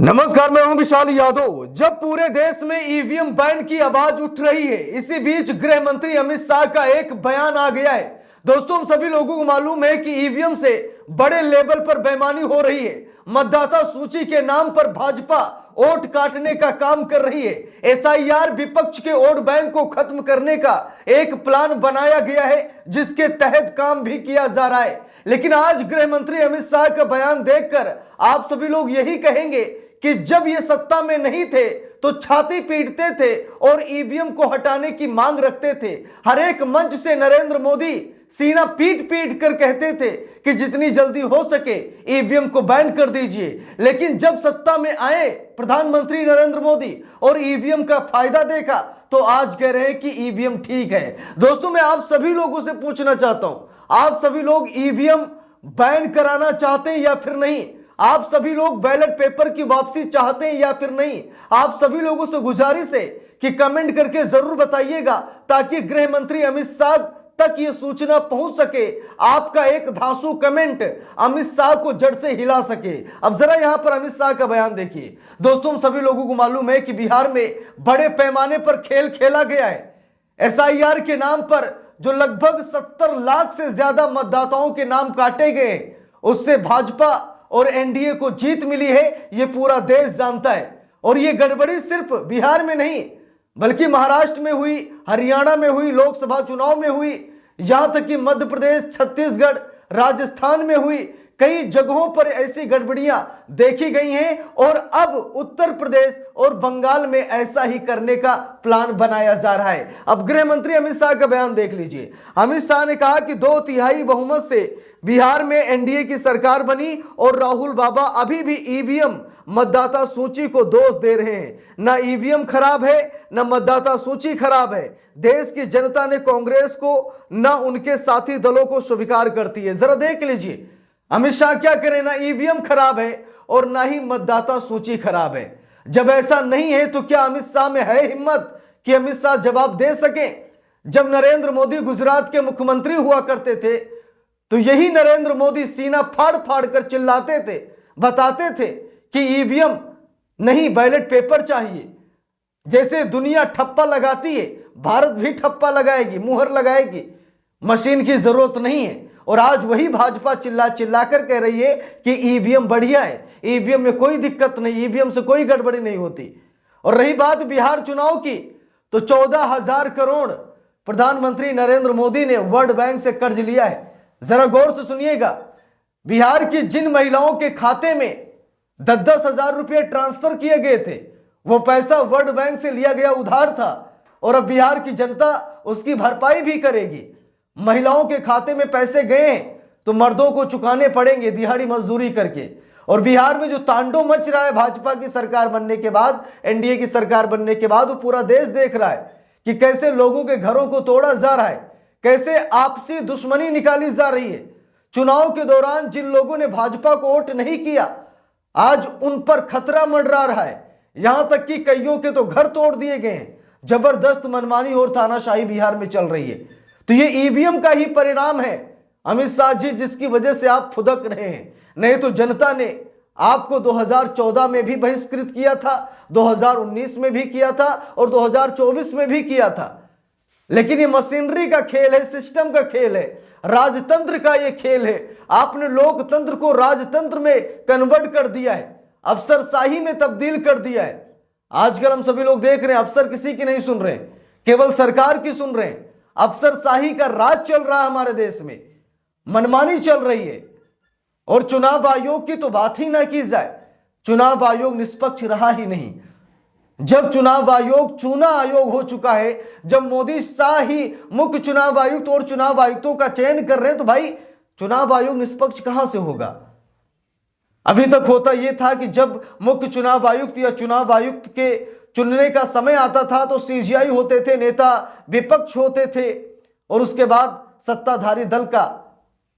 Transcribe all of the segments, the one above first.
नमस्कार, मैं हूं विशाल यादव। जब पूरे देश में ईवीएम बैन की आवाज उठ रही है, इसी बीच गृह मंत्री अमित शाह का एक बयान आ गया है। दोस्तों, हम सभी लोगों को मालूम है कि ईवीएम से बड़े लेवल पर बेईमानी हो रही है। मतदाता सूची के नाम पर भाजपा वोट काटने का काम कर रही है। एसआईआर विपक्ष के वोट बैंक को खत्म करने का एक प्लान बनाया गया है, जिसके तहत काम भी किया जा रहा है। लेकिन आज गृह मंत्री अमित शाह का बयान देखकर आप सभी लोग यही कहेंगे कि जब ये सत्ता में नहीं थे तो छाती पीटते थे और ईवीएम को हटाने की मांग रखते थे। हर एक मंच से नरेंद्र मोदी सीना पीट पीट कर कहते थे कि जितनी जल्दी हो सके ईवीएम को बैन कर दीजिए। लेकिन जब सत्ता में आए प्रधानमंत्री नरेंद्र मोदी और ईवीएम का फायदा देखा तो आज कह रहे हैं कि ईवीएम ठीक है। दोस्तों, मैं आप सभी लोगों से पूछना चाहता हूं, आप सभी लोग ईवीएम बैन कराना चाहते हैं या फिर नहीं? आप सभी लोग बैलेट पेपर की वापसी चाहते हैं या फिर नहीं? आप सभी लोगों से गुजारिश है कि कमेंट करके जरूर बताइएगा, ताकि गृह मंत्री अमित शाह तक ये सूचना पहुंच सके। आपका एक धांसू कमेंट अमित शाह को जड़ से हिला सके। अब जरा यहां पर अमित शाह का बयान देखिए। दोस्तों, हम सभी लोगों को मालूम है कि बिहार में बड़े पैमाने पर खेल खेला गया है। एसआईआर के नाम पर जो लगभग 70 लाख से ज्यादा मतदाताओं के नाम काटे गए, उससे भाजपा और एनडीए को जीत मिली है, यह पूरा देश जानता है। और यह गड़बड़ी सिर्फ बिहार में नहीं, बल्कि महाराष्ट्र में हुई, हरियाणा में हुई, लोकसभा चुनाव में हुई, यहां तक कि मध्य प्रदेश, छत्तीसगढ़, राजस्थान में हुई। कई जगहों पर ऐसी गड़बड़ियां देखी गई हैं और अब उत्तर प्रदेश और बंगाल में ऐसा ही करने का प्लान बनाया जा रहा है। अब गृह मंत्री अमित शाह का बयान देख लीजिए। अमित शाह ने कहा कि 2/3 बहुमत से बिहार में एनडीए की सरकार बनी और राहुल बाबा अभी भी ईवीएम मतदाता सूची को दोष दे रहे हैं। ना ईवीएम खराब है, ना मतदाता सूची खराब है। देश की जनता ने कांग्रेस को, ना उनके साथी दलों को स्वीकार करती है। जरा देख लीजिए अमित शाह क्या करें, ना ईवीएम खराब है और ना ही मतदाता सूची खराब है। जब ऐसा नहीं है तो क्या अमित शाह में है हिम्मत कि अमित शाह जवाब दे सकें? जब नरेंद्र मोदी गुजरात के मुख्यमंत्री हुआ करते थे तो यही नरेंद्र मोदी सीना फाड़ फाड़ कर चिल्लाते थे, बताते थे कि ईवीएम नहीं, बैलेट पेपर चाहिए। जैसे दुनिया ठप्पा लगाती है, भारत भी ठप्पा लगाएगी, मुहर लगाएगी, मशीन की जरूरत नहीं है। और आज वही भाजपा चिल्ला चिल्ला कर कह रही है कि ईवीएम बढ़िया है, ईवीएम में कोई दिक्कत नहीं, ईवीएम से कोई गड़बड़ी नहीं होती। और रही बात बिहार चुनाव की, तो 14,000 करोड़ प्रधानमंत्री नरेंद्र मोदी ने वर्ल्ड बैंक से कर्ज लिया है। जरा गौर से सुनिएगा, बिहार की जिन महिलाओं के खाते में 10-10 हजार रुपये ट्रांसफर किए गए थे, वो पैसा वर्ल्ड बैंक से लिया गया उधार था और अब बिहार की जनता उसकी भरपाई भी करेगी। महिलाओं के खाते में पैसे गए हैं तो मर्दों को चुकाने पड़ेंगे दिहाड़ी मजदूरी करके। और बिहार में जो तांडव मच रहा है भाजपा की सरकार बनने के बाद, एनडीए की सरकार बनने के बाद, वो पूरा देश देख रहा है कि कैसे लोगों के घरों को तोड़ा जा रहा है, कैसे आपसी दुश्मनी निकाली जा रही है। चुनाव के दौरान जिन लोगों ने भाजपा को वोट नहीं किया, आज उन पर खतरा मंडरा रहा है। यहां तक कि कईयों के तो घर तोड़ दिए गए हैं। जबरदस्त मनमानी और तानाशाही बिहार में चल रही है। तो ये ईवीएम का ही परिणाम है अमित शाह जी, जिसकी वजह से आप फुदक रहे हैं। नहीं तो जनता ने आपको 2014 में भी बहिष्कृत किया था, 2019 में भी किया था और 2024 में भी किया था। लेकिन ये मशीनरी का खेल है, सिस्टम का खेल है, राजतंत्र का ये खेल है। आपने लोकतंत्र को राजतंत्र में कन्वर्ट कर दिया है, अफसरशाही में तब्दील कर दिया है। आजकल हम सभी लोग देख रहे हैं, अफसर किसी की नहीं सुन रहे, केवल सरकार की सुन रहे हैं। अफसरशाही का राज चल रहा है हमारे देश में, मनमानी चल रही है। और चुनाव आयोग की तो बात ही ना की जाए, चुनाव आयोग निष्पक्ष रहा ही नहीं। जब चुनाव आयोग चुना आयोग हो चुका है, जब मोदी शाह ही मुख्य चुनाव आयुक्त और चुनाव आयुक्तों का चयन कर रहे हैं, तो भाई चुनाव आयोग निष्पक्ष कहां से होगा? अभी तक होता यह था कि जब मुख्य चुनाव आयुक्त या चुनाव आयुक्त के चुनने का समय आता था तो सीजीआई होते थे, नेता विपक्ष होते थे और उसके बाद सत्ताधारी दल का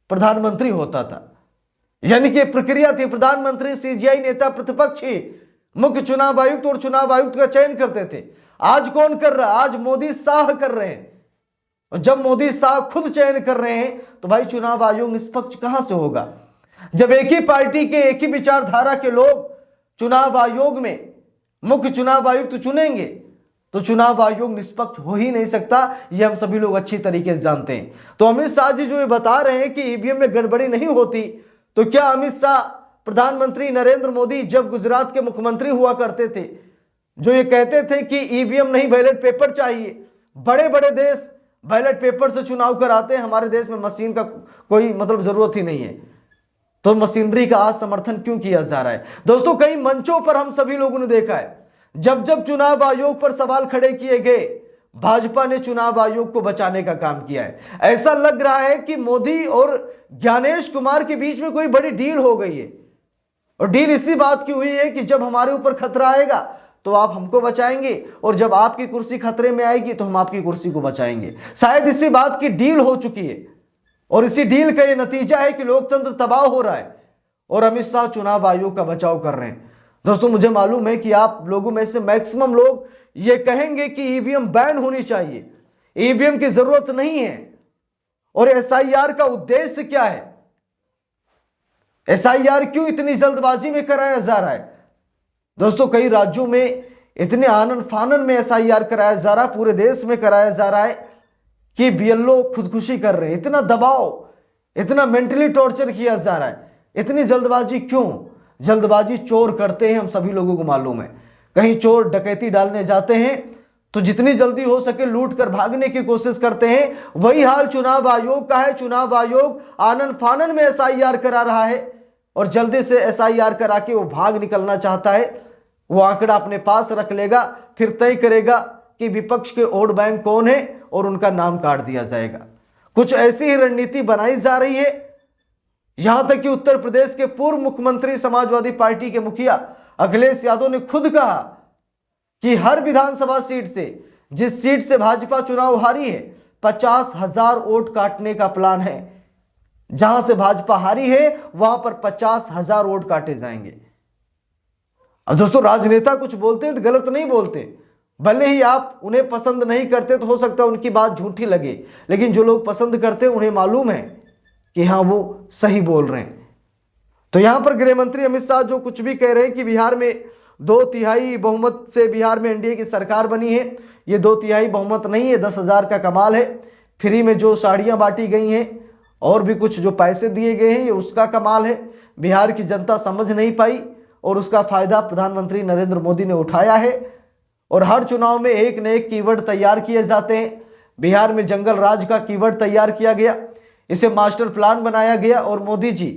प्रधानमंत्री होता था। यानी कि प्रक्रिया थी, प्रधानमंत्री, सीजीआई, नेता प्रतिपक्ष ही मुख्य चुनाव आयुक्त और चुनाव आयुक्त का चयन करते थे। आज कौन कर रहा है? आज मोदी शाह कर रहे हैं। और जब मोदी शाह खुद चयन कर रहे हैं तो भाई चुनाव आयोग निष्पक्ष कहां से होगा? जब एक ही पार्टी के, एक ही विचारधारा के लोग चुनाव आयोग में मुख्य चुनाव आयुक्त चुनेंगे तो चुनाव आयोग निष्पक्ष हो ही नहीं सकता, ये हम सभी लोग अच्छी तरीके से जानते हैं। तो अमित शाह जी जो ये बता रहे हैं कि ईवीएम में गड़बड़ी नहीं होती, तो क्या अमित शाह प्रधानमंत्री नरेंद्र मोदी जब गुजरात के मुख्यमंत्री हुआ करते थे, जो ये कहते थे कि ईवीएम नहीं बैलेट पेपर चाहिए, बड़े बड़े देश बैलेट पेपर से चुनाव कराते हैं, हमारे देश में मशीन का कोई मतलब जरूरत ही नहीं है, तो मशीनरी का आज समर्थन क्यों किया जा रहा है? दोस्तों, कई मंचों पर हम सभी लोगों ने देखा है, जब जब चुनाव आयोग पर सवाल खड़े किए गए, भाजपा ने चुनाव आयोग को बचाने का काम किया है। ऐसा लग रहा है कि मोदी और ज्ञानेश कुमार के बीच में कोई बड़ी डील हो गई है, और डील इसी बात की हुई है कि जब हमारे ऊपर खतरा आएगा तो आप हमको बचाएंगे, और जब आपकी कुर्सी खतरे में आएगी तो हम आपकी कुर्सी को बचाएंगे। शायद इसी बात की डील हो चुकी है, और इसी डील का ये नतीजा है कि लोकतंत्र तबाह हो रहा है और अमित शाह चुनाव आयोग का बचाव कर रहे हैं। दोस्तों, मुझे मालूम है कि आप लोगों में से मैक्सिमम लोग ये कहेंगे कि ईवीएम बैन होनी चाहिए, ईवीएम की जरूरत नहीं है। और एसआईआर का उद्देश्य क्या है? एसआईआर क्यों इतनी जल्दबाजी में कराया जा रहा है? दोस्तों, कई राज्यों में इतने आनन फानन में एसआईआर कराया जा रहा है, पूरे देश में कराया जा रहा है कि बीएलओ खुदकुशी कर रहे हैं। इतना दबाव, इतना मेंटली टॉर्चर किया जा रहा है, इतनी जल्दबाजी क्यों? जल्दबाजी चोर करते हैं, हम सभी लोगों को मालूम है। कहीं चोर डकैती डालने जाते हैं तो जितनी जल्दी हो सके लूट कर भागने की कोशिश करते हैं। वही हाल चुनाव आयोग का है। चुनाव आयोग आनन फानन में एसआईआर करा रहा है, और जल्दी से एसआईआर करा के वो भाग निकलना चाहता है। वो आंकड़ा अपने पास रख लेगा, फिर तय करेगा कि विपक्ष के वोट बैंक कौन है और उनका नाम काट दिया जाएगा। कुछ ऐसी ही रणनीति बनाई जा रही है। यहां तक कि उत्तर प्रदेश के पूर्व मुख्यमंत्री समाजवादी पार्टी के मुखिया अखिलेश यादव ने खुद कहा कि हर विधानसभा सीट से, जिस सीट से भाजपा चुनाव हारी है, 50,000 वोट काटने का प्लान है। जहां से भाजपा हारी है वहां पर 50,000 वोट काटे जाएंगे। अब दोस्तों, राजनेता कुछ बोलते हैं तो गलत नहीं बोलते, भले ही आप उन्हें पसंद नहीं करते तो हो सकता है उनकी बात झूठी लगे, लेकिन जो लोग पसंद करते हैं उन्हें मालूम है कि हाँ, वो सही बोल रहे हैं। तो यहां पर गृह मंत्री अमित शाह जो कुछ भी कह रहे हैं कि बिहार में 2/3 बहुमत से बिहार में एनडीए की सरकार बनी है, ये 2/3 बहुमत नहीं है, 10,000 का कमाल है। फ्री में जो साड़ियां बांटी गई हैं और भी कुछ जो पैसे दिए गए हैं, ये उसका कमाल है। बिहार की जनता समझ नहीं पाई और उसका फायदा प्रधानमंत्री नरेंद्र मोदी ने उठाया है। और हर चुनाव में एक न एक कीवर्ड तैयार किए जाते हैं। बिहार में जंगल राज का कीवर्ड तैयार किया गया, इसे मास्टर प्लान बनाया गया, और मोदी जी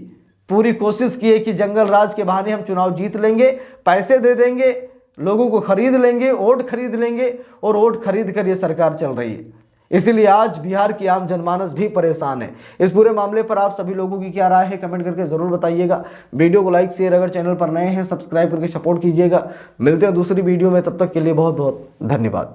पूरी कोशिश किए कि जंगल राज के बहाने हम चुनाव जीत लेंगे, पैसे दे देंगे, लोगों को खरीद लेंगे, वोट खरीद लेंगे, और वोट खरीद कर ये सरकार चल रही है। इसीलिए आज बिहार की आम जनमानस भी परेशान है। इस पूरे मामले पर आप सभी लोगों की क्या राय है, कमेंट करके जरूर बताइएगा। वीडियो को लाइक शेयर, अगर चैनल पर नए हैं सब्सक्राइब करके सपोर्ट कीजिएगा। मिलते हैं दूसरी वीडियो में, तब तक के लिए बहुत बहुत धन्यवाद।